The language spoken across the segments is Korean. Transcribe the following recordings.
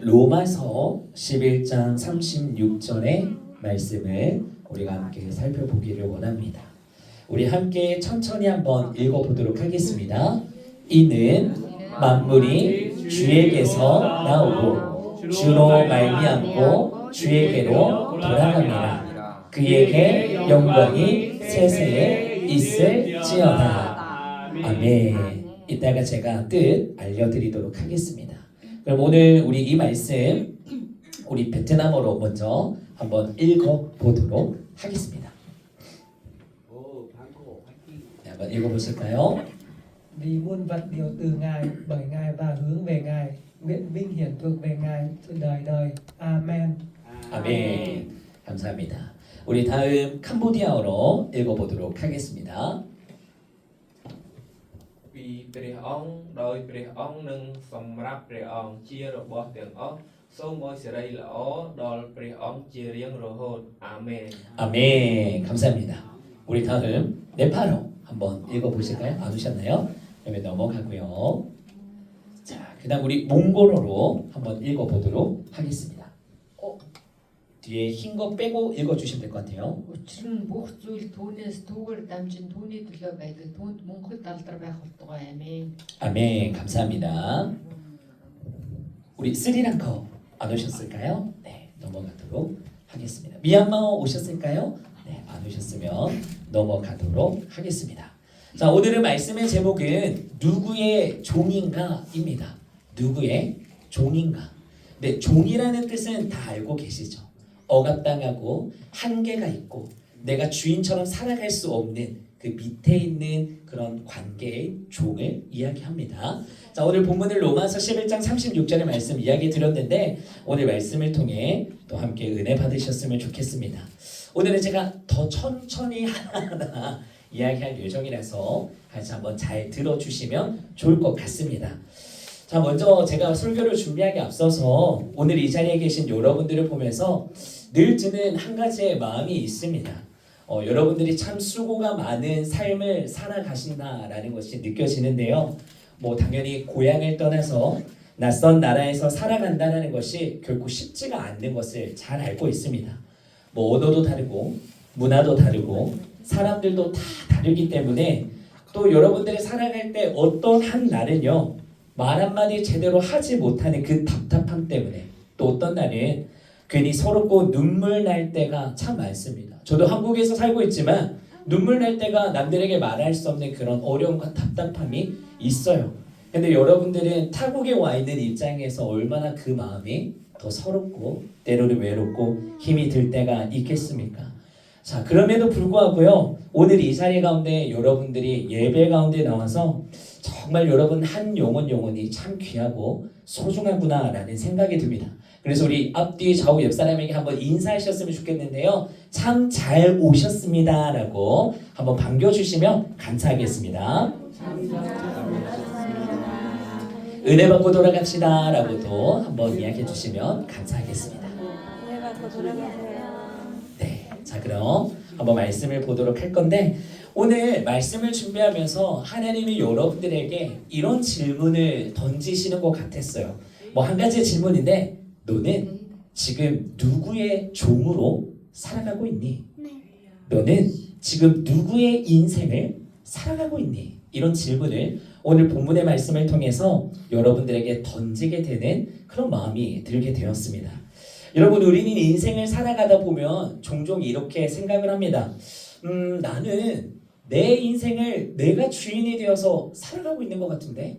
로마서 11장 36절의 말씀을 우리가 함께 살펴보기를 원합니다. 우리 함께 천천히 한번 읽어보도록 하겠습니다. 이는 만물이 주에게서 나오고 주로 말미암고 주에게로 돌아갑니다. 그에게 영광이 세세에 있을지어다. 아멘. 이따가 제가 뜻 알려드리도록 하겠습니다. 그럼 오늘 우리 이 말씀 우리 베트남어로 먼저 한번 읽어보도록 하겠습니다. 네, 한번 읽어보실까요? Vì muôn vật đều từ Ngài, bởi Ngài và hướng về Ngài, nguyện vinh hiển thuộc về Ngài từ đời đời. Amen. 아멘. 감사합니다. 우리 다음 캄보디아어로 읽어보도록 하겠습니다. Vìព្រះអង្គដោយព្រះអង្គនឹងសម្រាប់ព្រះអង្គជារបស់ទាំងអស់សូមឲ្យសិរីល្អដល់ព្រះអង្គជារៀងរហូតអាមែន 아멘. 감사합니다. 우리 다음 네팔어 한번 읽어보실까요? 안 오셨나요? 그러면 넘어가고요. 자, 그다음 우리 몽골어로 한번 읽어보도록 하겠습니다. 뒤에 흰 거 빼고 읽어주시면 될 것 같아요. Учир нь бүх зүйл түүнээс түүгээр дамжин түүний төлөө байдаг. Түүнд Монгол алдар байх болтугай амин. 아멘. 감사합니다. 우리 스리랑카 안 오셨을까요? 네, 넘어가도록 하겠습니다. 미얀마 오셨을까요? 네, 안 오셨으면 넘어가도록 하겠습니다. 자, 오늘의 말씀의 제목은 누구의 종인가입니다. 누구의 종인가. 네, 종이라는 뜻은 다 알고 계시죠. 억압당하고 한계가 있고 내가 주인처럼 살아갈 수 없는 그 밑에 있는 그런 관계의 종을 이야기합니다. 자, 오늘 본문을 로마서 11장 36절의 말씀 이야기 드렸는데 오늘 말씀을 통해 또 함께 은혜 받으셨으면 좋겠습니다. 오늘은 제가 더 천천히 하나하나 이야기할 예정이라서 같이 한번 잘 들어주시면 좋을 것 같습니다. 자, 먼저 제가 설교를 준비하기 앞서서 오늘 이 자리에 계신 여러분들을 보면서 늘 드는 한 가지의 마음이 있습니다. 여러분들이 참 수고가 많은 삶을 살아가신다라는 것이 느껴지는데요. 뭐 당연히 고향을 떠나서 낯선 나라에서 살아간다는 것이 결코 쉽지가 않는 것을 잘 알고 있습니다. 뭐 언어도 다르고 문화도 다르고 사람들도 다 다르기 때문에 또 여러분들이 살아갈 때 어떤 한 날은요 말 한마디 제대로 하지 못하는 그 답답함 때문에 또 어떤 날은 괜히 서럽고 눈물 날 때가 참 많습니다. 저도 한국에서 살고 있지만 눈물 날 때가 남들에게 말할 수 없는 그런 어려움과 답답함이 있어요. 근데 여러분들은 타국에 와 있는 입장에서 얼마나 그 마음이 더 서럽고 때로는 외롭고 힘이 들 때가 있겠습니까? 자, 그럼에도 불구하고요. 오늘 이 자리 가운데 여러분들이 예배 가운데 나와서 정말 여러분 한 영혼이 참 귀하고 소중하구나라는 생각이 듭니다. 그래서 우리 앞뒤 좌우 옆 사람에게 한번 인사하셨으면 좋겠는데요. 참 잘 오셨습니다라고 한번 반겨주시면 감사하겠습니다. 은혜 받고 돌아갑시다라고도 한번 이야기해 주시면 감사하겠습니다. 은혜 받고 돌아가세요. 네, 자 그럼 한번 말씀을 보도록 할 건데 오늘 말씀을 준비하면서 하나님이 여러분들에게 이런 질문을 던지시는 것 같았어요. 뭐 한 가지 질문인데 너는 지금 누구의 종으로 살아가고 있니? 너는 지금 누구의 인생을 살아가고 있니? 이런 질문을 오늘 본문의 말씀을 통해서 여러분들에게 던지게 되는 그런 마음이 들게 되었습니다. 여러분 우리는 인생을 살아가다 보면 종종 이렇게 생각을 합니다. 나는 내 인생을 내가 주인이 되어서 살아가고 있는 것 같은데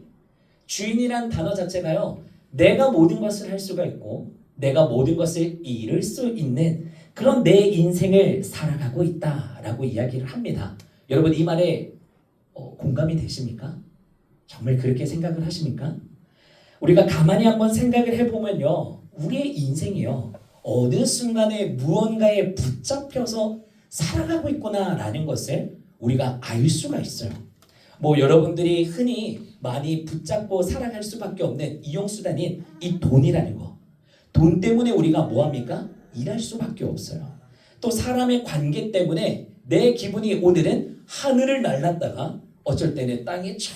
주인이란 단어 자체가요 내가 모든 것을 할 수가 있고 내가 모든 것을 이룰 수 있는 그런 내 인생을 살아가고 있다라고 이야기를 합니다. 여러분 이 말에 공감이 되십니까? 정말 그렇게 생각을 하십니까? 우리가 가만히 한번 생각을 해보면요 우리의 인생이요 어느 순간에 무언가에 붙잡혀서 살아가고 있구나라는 것을 우리가 알 수가 있어요. 뭐 여러분들이 흔히 많이 붙잡고 살아갈 수밖에 없는 이용수단인 이 돈이라는 거. 돈 때문에 우리가 뭐합니까? 일할 수밖에 없어요. 또 사람의 관계 때문에 내 기분이 오늘은 하늘을 날랐다가 어쩔 때는 땅에 저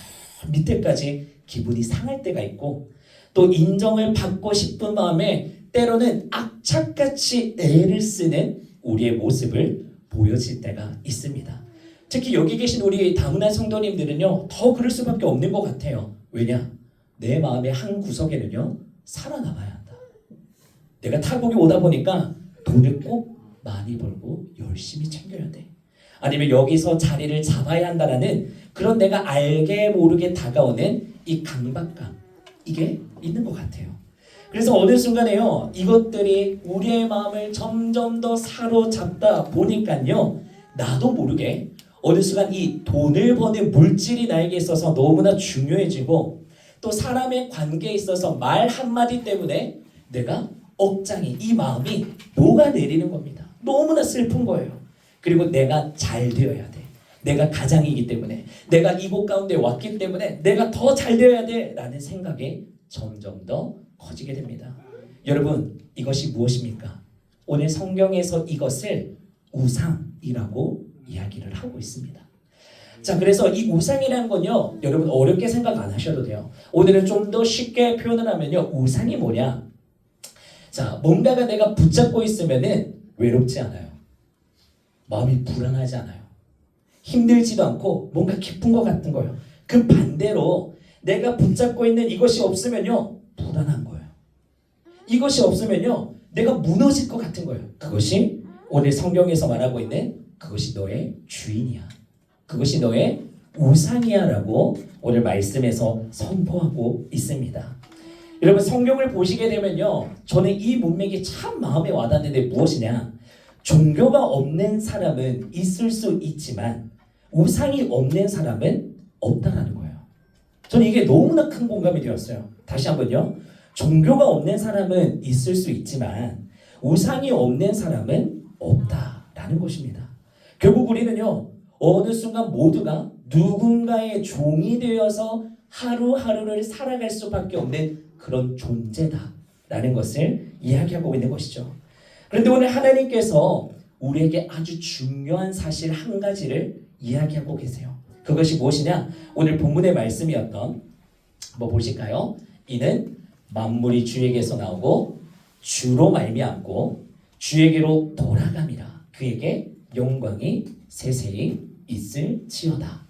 밑에까지 기분이 상할 때가 있고 또 인정을 받고 싶은 마음에 때로는 악착같이 애를 쓰는 우리의 모습을 보여질 때가 있습니다. 특히 여기 계신 우리 다문화 성도님들은요, 더 그럴 수밖에 없는 것 같아요. 왜냐? 내 마음의 한 구석에는요, 살아남아야 한다. 내가 타국에 오다 보니까 돈을 꼭 많이 벌고 열심히 챙겨야 돼. 아니면 여기서 자리를 잡아야 한다라는 그런 내가 알게 모르게 다가오는 이 강박감, 이게 있는 것 같아요. 그래서 어느 순간에요, 이것들이 우리의 마음을 점점 더 사로잡다 보니까요, 나도 모르게 어느 순간 이 돈을 버는 물질이 나에게 있어서 너무나 중요해지고, 또 사람의 관계에 있어서 말 한마디 때문에 내가 억장이, 이 마음이 녹아내리는 겁니다. 너무나 슬픈 거예요. 그리고 내가 잘 되어야 돼. 내가 가장이기 때문에, 내가 이곳 가운데 왔기 때문에 내가 더 잘 되어야 돼 라는 생각이 점점 더 커지게 됩니다. 여러분, 이것이 무엇입니까? 오늘 성경에서 이것을 우상이라고 이야기를 하고 있습니다. 자, 그래서 이 우상이라는 건요, 여러분 어렵게 생각 안 하셔도 돼요. 오늘은 좀 더 쉽게 표현을 하면요, 우상이 뭐냐? 자, 뭔가가 내가 붙잡고 있으면은 외롭지 않아요. 마음이 불안하지 않아요. 힘들지도 않고 뭔가 기쁜 것 같은 거예요. 그 반대로 내가 붙잡고 있는 이것이 없으면요, 불안한 거예요. 이것이 없으면요, 내가 무너질 것 같은 거예요. 그것이 오늘 성경에서 말하고 있는 그것이 너의 주인이야. 그것이 너의 우상이야 라고 오늘 말씀에서 선포하고 있습니다. 여러분, 성경을 보시게 되면요, 저는 이 문맥이 참 마음에 와닿는데 무엇이냐? 종교가 없는 사람은 있을 수 있지만 우상이 없는 사람은 없다라는 거예요. 저는 이게 너무나 큰 공감이 되었어요. 다시 한번요. 종교가 없는 사람은 있을 수 있지만 우상이 없는 사람은 없다라는 것입니다. 결국 우리는요, 어느 순간 모두가 누군가의 종이 되어서 하루하루를 살아갈 수밖에 없는 그런 존재다라는 것을 이야기하고 있는 것이죠. 그런데 오늘 하나님께서 우리에게 아주 중요한 사실 한 가지를 이야기하고 계세요. 그것이 무엇이냐? 오늘 본문의 말씀이었던, 뭐 보실까요? 이는 만물이 주에게서 나오고 주로 말미암고 주에게로 돌아감이라. 그에게 영광이 세세히 있을지어다.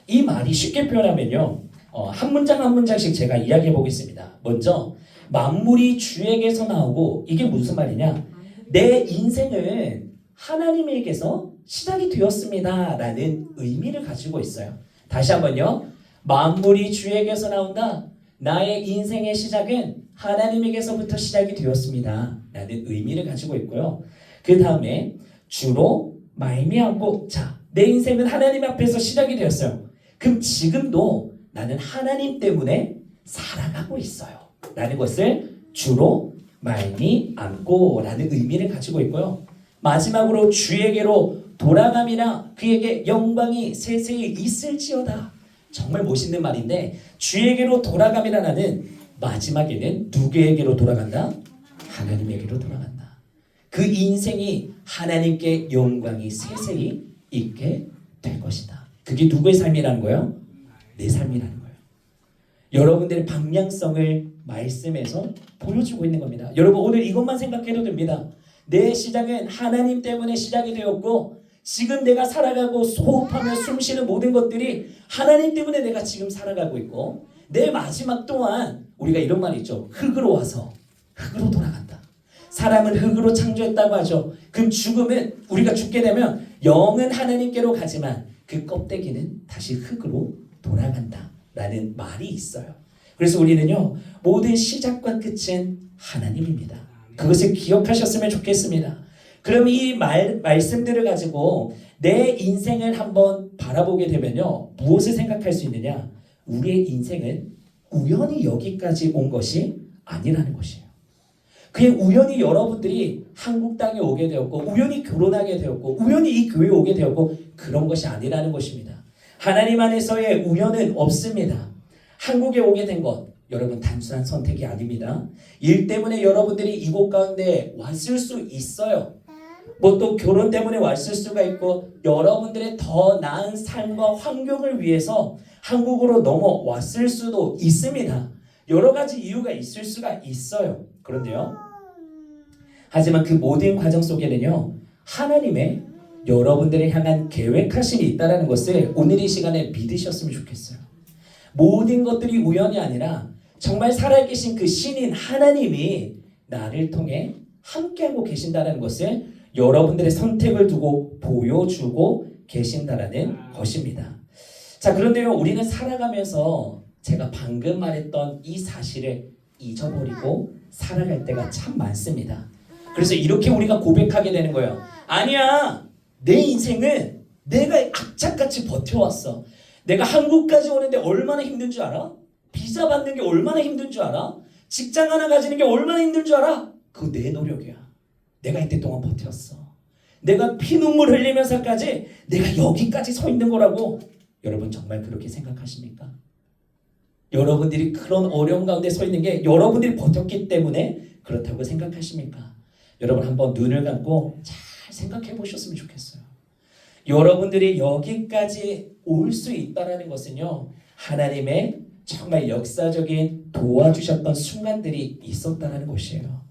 이 말이 쉽게 표현하면요, 한 문장 한 문장씩 제가 이야기해 보겠습니다. 먼저 만물이 주에게서 나오고, 이게 무슨 말이냐? 내 인생은 하나님에게서 시작이 되었습니다 라는 의미를 가지고 있어요. 다시 한번요. 만물이 주에게서 나온다. 나의 인생의 시작은 하나님에게서부터 시작이 되었습니다 라는 의미를 가지고 있고요. 그 다음에 주로 말미암고, 자, 내 인생은 하나님 앞에서 시작이 되었어요. 그럼 지금도 나는 하나님 때문에 살아가고 있어요 라는 것을 주로 말미암고 라는 의미를 가지고 있고요. 마지막으로 주에게로 돌아감이나 그에게 영광이 세세히 있을지어다. 정말 멋있는 말인데, 주에게로 돌아감이라는 마지막에는 누구에게로 돌아간다? 하나님에게로 돌아간다. 그 인생이 하나님께 영광이 세세히 있게 될 것이다. 그게 누구의 삶이라는 거예요? 내 삶이라는 거예요. 여러분들의 방향성을 말씀에서 보여주고 있는 겁니다. 여러분, 오늘 이것만 생각해도 됩니다. 내 시작은 하나님 때문에 시작이 되었고, 지금 내가 살아가고 호흡하며 숨쉬는 모든 것들이 하나님 때문에 내가 지금 살아가고 있고, 내 마지막 또한 우리가 이런 말이 있죠. 흙으로 와서 흙으로 돌아간다. 사람은 흙으로 창조했다고 하죠. 그럼 죽음은, 우리가 죽게 되면 영은 하나님께로 가지만 그 껍데기는 다시 흙으로 돌아간다 라는 말이 있어요. 그래서 우리는요, 모든 시작과 끝은 하나님입니다. 그것을 기억하셨으면 좋겠습니다. 그럼 이 말씀들을 가지고 내 인생을 한번 바라보게 되면요, 무엇을 생각할 수 있느냐? 우리의 인생은 우연히 여기까지 온 것이 아니라는 것이에요. 그게 우연히 여러분들이 한국 땅에 오게 되었고, 우연히 결혼하게 되었고, 우연히 이 교회에 오게 되었고, 그런 것이 아니라는 것입니다. 하나님 안에서의 우연은 없습니다. 한국에 오게 된 것, 여러분 단순한 선택이 아닙니다. 일 때문에 여러분들이 이곳 가운데 왔을 수 있어요. 뭐 또 결혼 때문에 왔을 수가 있고, 여러분들의 더 나은 삶과 환경을 위해서 한국으로 넘어왔을 수도 있습니다. 여러 가지 이유가 있을 수가 있어요. 그런데요. 하지만 그 모든 과정 속에는요. 하나님의 여러분들을 향한 계획하심이 있다는 것을 오늘 이 시간에 믿으셨으면 좋겠어요. 모든 것들이 우연이 아니라 정말 살아계신 그 신인 하나님이 나를 통해 함께하고 계신다는 것을 여러분들의 선택을 두고 보여주고 계신다라는 것입니다. 자, 그런데요, 우리는 살아가면서 제가 방금 말했던 이 사실을 잊어버리고 살아갈 때가 참 많습니다. 그래서 이렇게 우리가 고백하게 되는 거예요. 아니야, 내 인생은 내가 악착같이 버텨왔어. 내가 한국까지 오는데 얼마나 힘든 줄 알아? 비자 받는 게 얼마나 힘든 줄 알아? 직장 하나 가지는 게 얼마나 힘든 줄 알아? 그거 내 노력이야. 내가 이때 동안 버텼어. 내가 피눈물 흘리면서까지 내가 여기까지 서 있는 거라고. 여러분 정말 그렇게 생각하십니까? 여러분들이 그런 어려운 가운데 서 있는 게 여러분들이 버텼기 때문에 그렇다고 생각하십니까? 여러분 한번 눈을 감고 잘 생각해 보셨으면 좋겠어요. 여러분들이 여기까지 올 수 있다는 것은요, 하나님의 정말 역사적인 도와주셨던 순간들이 있었다는 것이에요.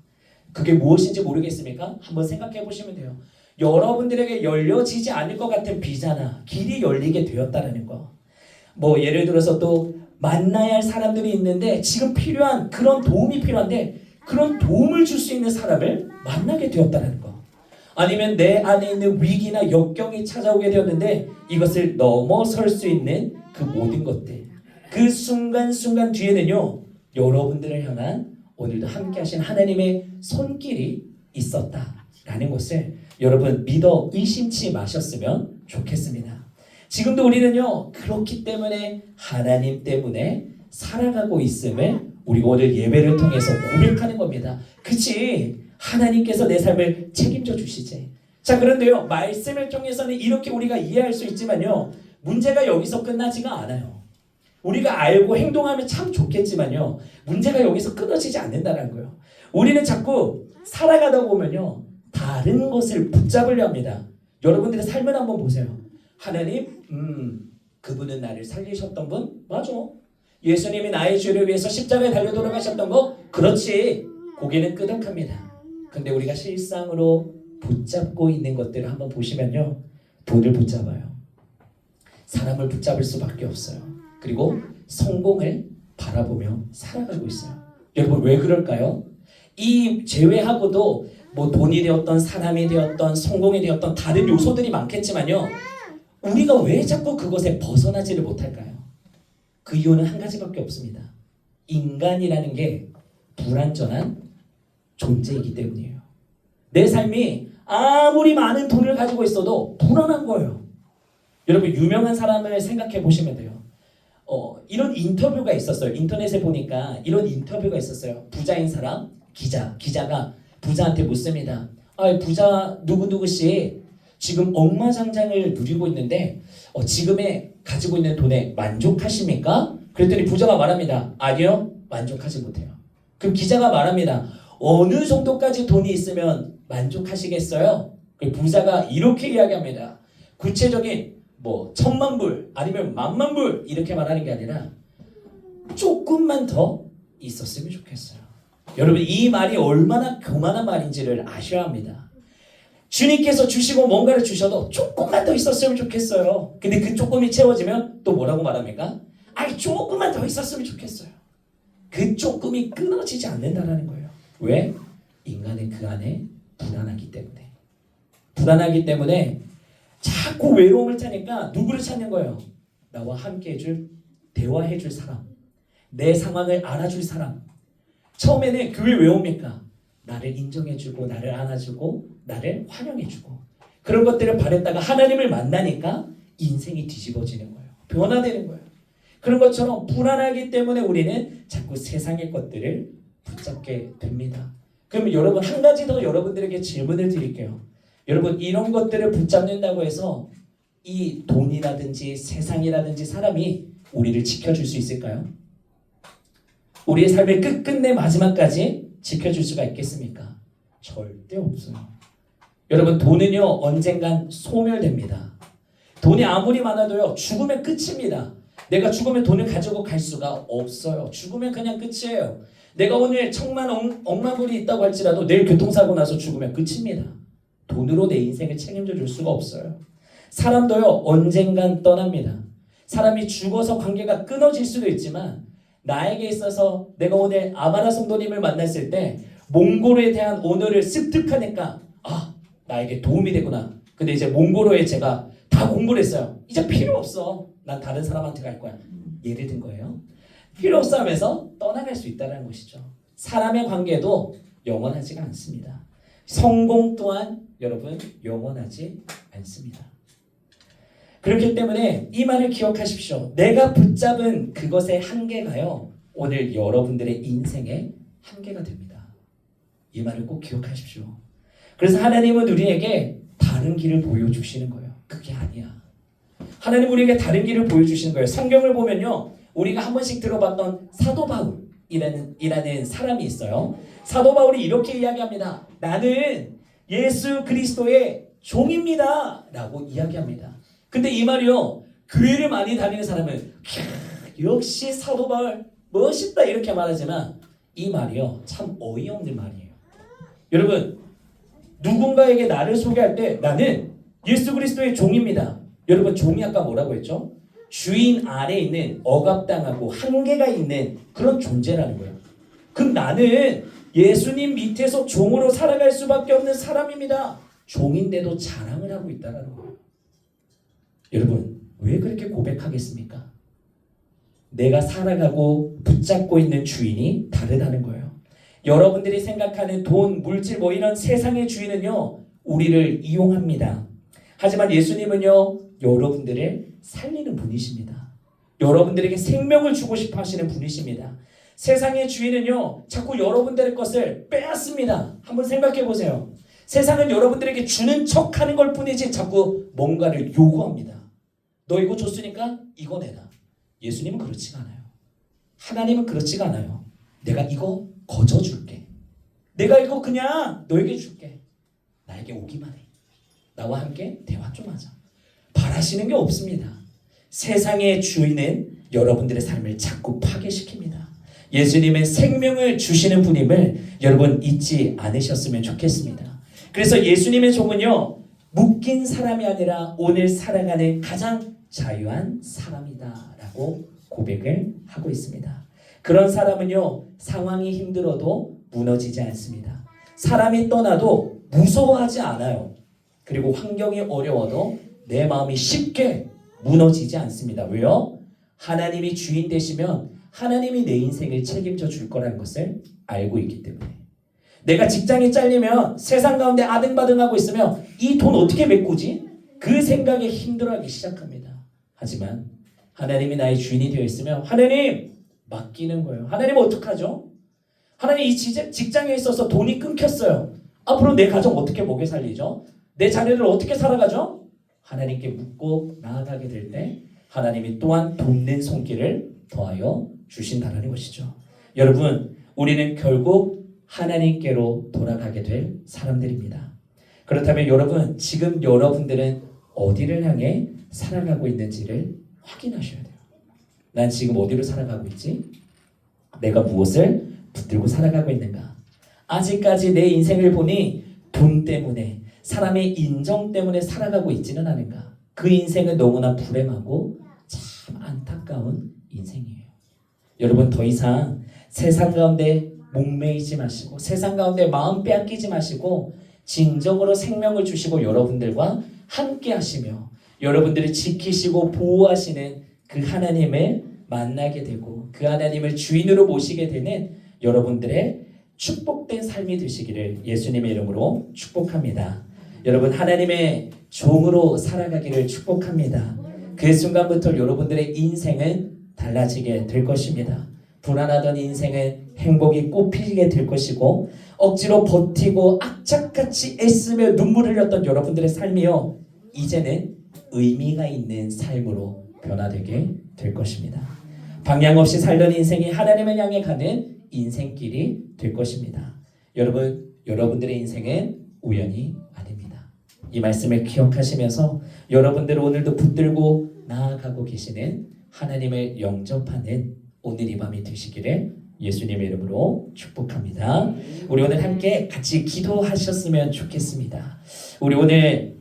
그게 무엇인지 모르겠습니까? 한번 생각해 보시면 돼요. 여러분들에게 열려지지 않을 것 같은 비자나 길이 열리게 되었다는 거. 뭐 예를 들어서 또 만나야 할 사람들이 있는데 지금 필요한 그런 도움이 필요한데 그런 도움을 줄 수 있는 사람을 만나게 되었다는 거. 아니면 내 안에 있는 위기나 역경이 찾아오게 되었는데 이것을 넘어설 수 있는 그 모든 것들. 그 순간순간 뒤에는요, 여러분들을 향한 오늘도 함께 하신 하나님의 손길이 있었다라는 것을 여러분 믿어 의심치 마셨으면 좋겠습니다. 지금도 우리는요, 그렇기 때문에 하나님 때문에 살아가고 있음을 우리가 오늘 예배를 통해서 고백하는 겁니다. 그치? 하나님께서 내 삶을 책임져 주시지. 자, 그런데요, 말씀을 통해서는 이렇게 우리가 이해할 수 있지만요, 문제가 여기서 끝나지가 않아요. 우리가 알고 행동하면 참 좋겠지만요, 문제가 여기서 끊어지지 않는다는 거예요. 우리는 자꾸 살아가다 보면요, 다른 것을 붙잡으려 합니다. 여러분들의 삶을 한번 보세요. 하나님, 그분은 나를 살리셨던 분? 맞아. 예수님이 나의 죄를 위해서 십자가에 달려 돌아가셨던 거? 그렇지. 고개는 끄덕합니다. 근데 우리가 실상으로 붙잡고 있는 것들을 한번 보시면요, 돈을 붙잡아요. 사람을 붙잡을 수밖에 없어요. 그리고 성공을 바라보며 살아가고 있어요. 여러분 왜 그럴까요? 이 제외하고도 뭐 돈이 되었던 사람이 되었던 성공이 되었던 다른 요소들이 많겠지만요, 우리가 왜 자꾸 그것에 벗어나지를 못할까요? 그 이유는 한 가지밖에 없습니다. 인간이라는 게 불완전한 존재이기 때문이에요. 내 삶이 아무리 많은 돈을 가지고 있어도 불안한 거예요. 여러분 유명한 사람을 생각해 보시면 돼요. 이런 인터뷰가 있었어요. 인터넷에 보니까 이런 인터뷰가 있었어요. 부자인 사람, 기자가 부자한테 묻습니다. 부자 누구누구씨 지금 억만장자를 누리고 있는데 지금의 가지고 있는 돈에 만족하십니까? 그랬더니 부자가 말합니다. 아니요, 만족하지 못해요. 그럼 기자가 말합니다. 어느 정도까지 돈이 있으면 만족하시겠어요? 그 부자가 이렇게 이야기합니다. 구체적인 뭐 1000만 불 아니면 10,000,000 불 이렇게 말하는 게 아니라 조금만 더 있었으면 좋겠어요. 여러분 이 말이 얼마나 교만한 말인지를 아셔야 합니다. 주님께서 주시고 뭔가를 주셔도 조금만 더 있었으면 좋겠어요. 근데 그 조금이 채워지면 또 뭐라고 말합니까? 조금만 더 있었으면 좋겠어요. 그 조금이 끊어지지 않는다라는 거예요. 왜? 인간은 그 안에 불안하기 때문에. 불안하기 때문에 자꾸 외로움을 타니까 누구를 찾는 거예요? 나와 함께 해줄, 대화해줄 사람, 내 상황을 알아줄 사람. 처음에는 그게 왜 옵니까? 나를 인정해주고 나를 안아주고 나를 환영해주고 그런 것들을 바랬다가 하나님을 만나니까 인생이 뒤집어지는 거예요. 변화되는 거예요. 그런 것처럼 불안하기 때문에 우리는 자꾸 세상의 것들을 붙잡게 됩니다. 그럼 여러분 한 가지 더 여러분들에게 질문을 드릴게요. 여러분 이런 것들을 붙잡는다고 해서 이 돈이라든지 세상이라든지 사람이 우리를 지켜줄 수 있을까요? 우리의 삶의 끝끝내 마지막까지 지켜줄 수가 있겠습니까? 절대 없어요. 여러분 돈은요 언젠간 소멸됩니다. 돈이 아무리 많아도요 죽으면 끝입니다. 내가 죽으면 돈을 가지고 갈 수가 없어요. 죽으면 그냥 끝이에요. 내가 오늘 천만 억만 불이 있다고 할지라도 내일 교통사고 나서 죽으면 끝입니다. 돈으로 내 인생을 책임져 줄 수가 없어요. 사람도요 언젠간 떠납니다. 사람이 죽어서 관계가 끊어질 수도 있지만 나에게 있어서 내가 오늘 아마라 성도님을 만났을 때 몽골에 대한 언어를 습득하니까 아 나에게 도움이 되구나. 근데 이제 몽골어에 제가 다 공부를 했어요. 이제 필요 없어. 난 다른 사람한테 갈 거야. 예를 든 거예요. 필요 없어 하면서 떠나갈 수 있다는 것이죠. 사람의 관계도 영원하지가 않습니다. 성공 또한 여러분 영원하지 않습니다. 그렇기 때문에 이 말을 기억하십시오. 내가 붙잡은 그것의 한계가요. 오늘 여러분들의 인생의 한계가 됩니다. 이 말을 꼭 기억하십시오. 그래서 하나님은 우리에게 다른 길을 보여주시는 거예요. 그게 아니야. 하나님 우리에게 다른 길을 보여주시는 거예요. 성경을 보면요. 우리가 한 번씩 들어봤던 사도 바울이라는 사람이 있어요. 사도 바울이 이렇게 이야기합니다. 나는 예수 그리스도의 종입니다. 라고 이야기합니다. 근데 이 말이요. 교회를 많이 다니는 사람은 역시 사도 바울 멋있다 이렇게 말하지만 이 말이요. 참 어이없는 말이에요. 여러분 누군가에게 나를 소개할 때 나는 예수 그리스도의 종입니다. 여러분 종이 아까 뭐라고 했죠? 주인 아래 있는 억압당하고 한계가 있는 그런 존재라는 거예요. 그럼 나는 예수님 밑에서 종으로 살아갈 수밖에 없는 사람입니다. 종인데도 자랑을 하고 있다는 거예요. 여러분 왜 그렇게 고백하겠습니까? 내가 살아가고 붙잡고 있는 주인이 다르다는 거예요. 여러분들이 생각하는 돈, 물질 뭐 이런 세상의 주인은요 우리를 이용합니다. 하지만 예수님은요 여러분들을 살리는 분이십니다. 여러분들에게 생명을 주고 싶어 하시는 분이십니다. 세상의 주인은요 자꾸 여러분들의 것을 빼앗습니다. 한번 생각해 보세요. 세상은 여러분들에게 주는 척하는 걸 뿐이지 자꾸 뭔가를 요구합니다. 너 이거 줬으니까 이거 내놔. 예수님은 그렇지가 않아요. 하나님은 그렇지가 않아요. 내가 이거 거저 줄게. 내가 이거 그냥 너에게 줄게. 나에게 오기만 해. 나와 함께 대화 좀 하자. 바라시는 게 없습니다. 세상의 주인은 여러분들의 삶을 자꾸 파괴시킵니다. 예수님은 생명을 주시는 분임을 여러분 잊지 않으셨으면 좋겠습니다. 그래서 예수님의 종은요 묶인 사람이 아니라 오늘 살아가는 가장 자유한 사람이다 라고 고백을 하고 있습니다. 그런 사람은요 상황이 힘들어도 무너지지 않습니다. 사람이 떠나도 무서워하지 않아요. 그리고 환경이 어려워도 내 마음이 쉽게 무너지지 않습니다. 왜요? 하나님이 주인 되시면 하나님이 내 인생을 책임져 줄 거라는 것을 알고 있기 때문에. 내가 직장이 잘리면 세상 가운데 아등바등하고 있으면 이 돈 어떻게 메꾸지? 그 생각에 힘들어하기 시작합니다. 하지만 하나님이 나의 주인이 되어 있으면 하나님 맡기는 거예요. 하나님 어떡하죠? 하나님 이 직장에 있어서 돈이 끊겼어요. 앞으로 내 가정 어떻게 먹여 살리죠? 내 자녀를 어떻게 살아가죠? 하나님께 묻고 나아가게 될 때 하나님이 또한 돕는 손길을 더하여 주신다는 것이죠. 여러분 우리는 결국 하나님께로 돌아가게 될 사람들입니다. 그렇다면 여러분 지금 여러분들은 어디를 향해 살아가고 있는지를 확인하셔야 돼요. 난 지금 어디로 살아가고 있지? 내가 무엇을 붙들고 살아가고 있는가? 아직까지 내 인생을 보니 돈 때문에 사람의 인정 때문에 살아가고 있지는 않은가? 그 인생은 너무나 불행하고 참 안타까운 인생이에요. 여러분 더 이상 세상 가운데 목매이지 마시고 세상 가운데 마음 빼앗기지 마시고 진정으로 생명을 주시고 여러분들과 함께 하시며 여러분들을 지키시고 보호하시는 그 하나님을 만나게 되고 그 하나님을 주인으로 모시게 되는 여러분들의 축복된 삶이 되시기를 예수님의 이름으로 축복합니다. 여러분 하나님의 종으로 살아가기를 축복합니다. 그 순간부터 여러분들의 인생은 달라지게 될 것입니다. 불안하던 인생은 행복이 꽃피게 될 것이고 억지로 버티고 악착같이 애쓰며 눈물 흘렸던 여러분들의 삶이요 이제는 의미가 있는 삶으로 변화되게 될 것입니다. 방향 없이 살던 인생이 하나님을 향해 가는 인생길이 될 것입니다. 여러분, 여러분들의 인생은 우연이 아닙니다. 이 말씀을 기억하시면서 여러분들 오늘도 붙들고 나아가고 계시는 하나님을 영접하는 오늘 이 밤이 되시기를 예수님의 이름으로 축복합니다. 우리 오늘 함께 같이 기도하셨으면 좋겠습니다. 우리 오늘